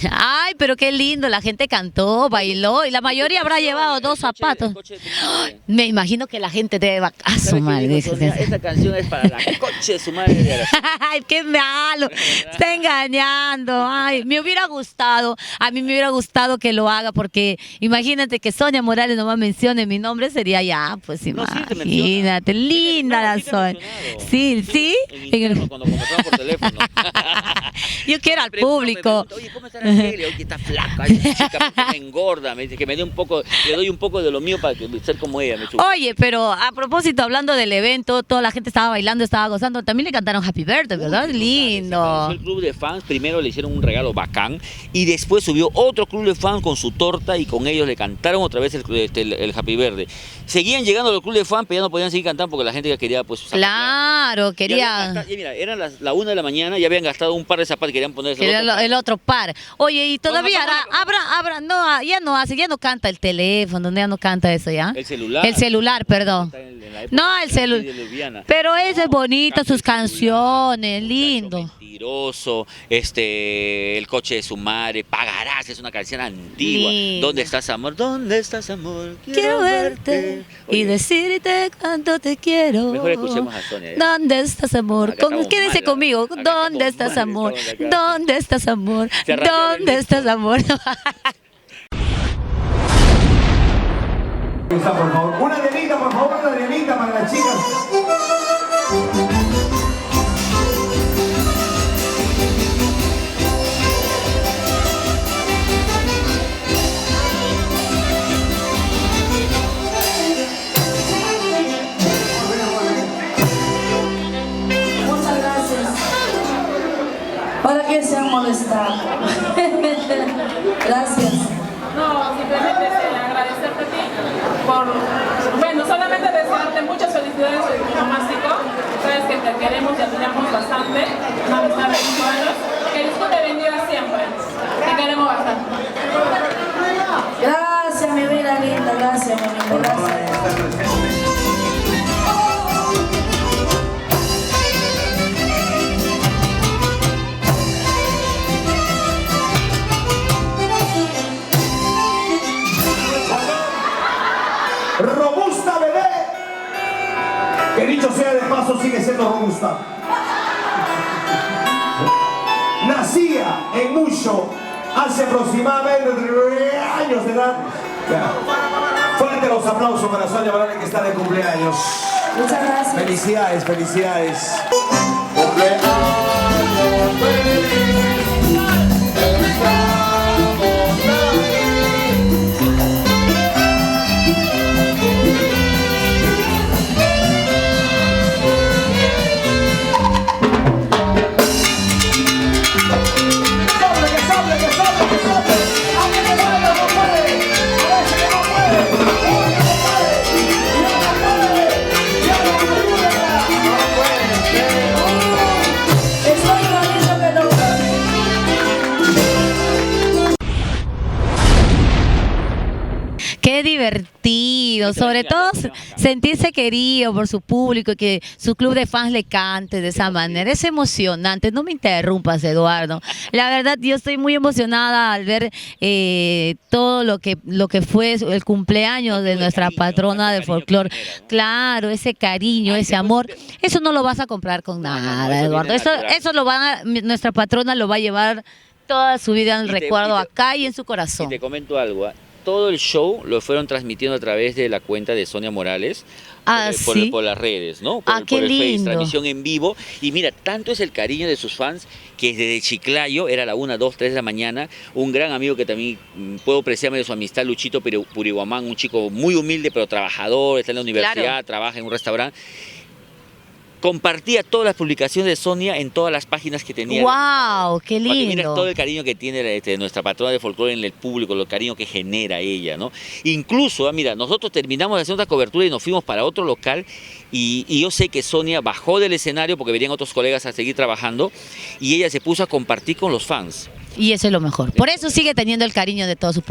Ay, pero qué lindo, la gente cantó, bailó y la mayoría habrá llevado dos zapatos. Me imagino que la gente debe... ¡Ah, su madre! Esta canción es para la coche de su madre de Araceli. ¡Ay, qué malo! Está engañando. Ay, me hubiera gustado, a mí me hubiera gustado que lo haga porque imagínate que Sonia Morales nomás mencione mi nombre, sería ya, pues No, sí te imagínate, linda la Sonia. Sí, sí. Cuando conversamos por teléfono. Yo quiero al público. Oye, ¿cómo está Araceli? Oye, está flaca, esa chica, porque me engorda. Me dice que me dé un poco, le doy un poco de lo mío para ser como ella. Oye, pero a propósito, hablando del evento, toda la gente estaba bailando, estaba gozando. También le cantaron Happy Birthday, ¿verdad? Lindo. El club de fans, primero le hicieron un regalo bacán y después subió otro club de fans con su torta y con ellos le cantaron otra vez el Happy Birthday. Seguían llegando al club de fans, pero ya no podían seguir cantando porque la gente ya quería, pues... Claro, quería... Y mira, eran la 1 de la mañana, ya habían gastado un par de zapatos y querían ponerse el otro par. Oye, y todavía no, ya no canta el teléfono, ya no canta eso ya. El celular. El celular, perdón. No, el celular. Pero ese es bonito, sus canciones, lindo. Mentiroso, el coche de su madre, Pagarás, es una canción antigua. Lindo. ¿Dónde estás, amor? ¿Dónde estás, amor? Quiero verte y decirte cuánto te quiero. Mejor escuchemos a Sonia. ¿Dónde estás, amor? Quédense conmigo. ¿Dónde estás, amor? ¿Dónde estás, amor? ¿Dónde estás, amor? Por favor, una dianita, por favor, una dianita para las chicas. Muchas gracias. ¿Para qué se han molestado? Gracias. No, simplemente agradecerte a ti por, bueno, solamente desearte muchas felicidades en tu onomástico. Sabes que te queremos y admiramos bastante. Una amistad de 5 años. Que disfrute bendiga siempre. Te queremos bastante. Gracias, mi vida linda. Gracias, mi vida. Gracias. Robusta bebé, que dicho sea de paso sigue siendo robusta. Nacía en Mucho hace aproximadamente 3 años de edad. Fuerte los aplausos para Sonia Morales que está de cumpleaños. Muchas gracias. Felicidades, felicidades. Qué divertido, sobre todo sentirse querido por su público y que su club de fans le cante de esa manera. Es emocionante, no me interrumpas, Eduardo. La verdad, yo estoy muy emocionada al ver todo lo que fue el cumpleaños de nuestra patrona de folclore. Claro, ese cariño, ese amor, eso no lo vas a comprar con nada, Eduardo. Eso nuestra patrona lo va a llevar toda su vida en el recuerdo acá y en su corazón. Y te comento algo, todo el show lo fueron transmitiendo a través de la cuenta de Sonia Morales. ¿Sí? Por las redes, ¿no? Qué por el Face, lindo. transmisión en vivo. Y mira, tanto es el cariño de sus fans que desde Chiclayo, era la 1, 2, 3 de la mañana, un gran amigo que también puedo apreciarme de su amistad, Luchito Puriguamán, un chico muy humilde pero trabajador, está en la universidad, claro, trabaja en un restaurante. Compartía todas las publicaciones de Sonia en todas las páginas que tenía. ¡Wow! ¡Qué lindo! Porque mira todo el cariño que tiene nuestra patrona de folclore en el público, el cariño que genera ella, ¿no? Incluso, mira, nosotros terminamos de hacer otra cobertura y nos fuimos para otro local y yo sé que Sonia bajó del escenario porque venían otros colegas a seguir trabajando y ella se puso a compartir con los fans. Y eso es lo mejor. Por eso sigue teniendo el cariño de todo su público.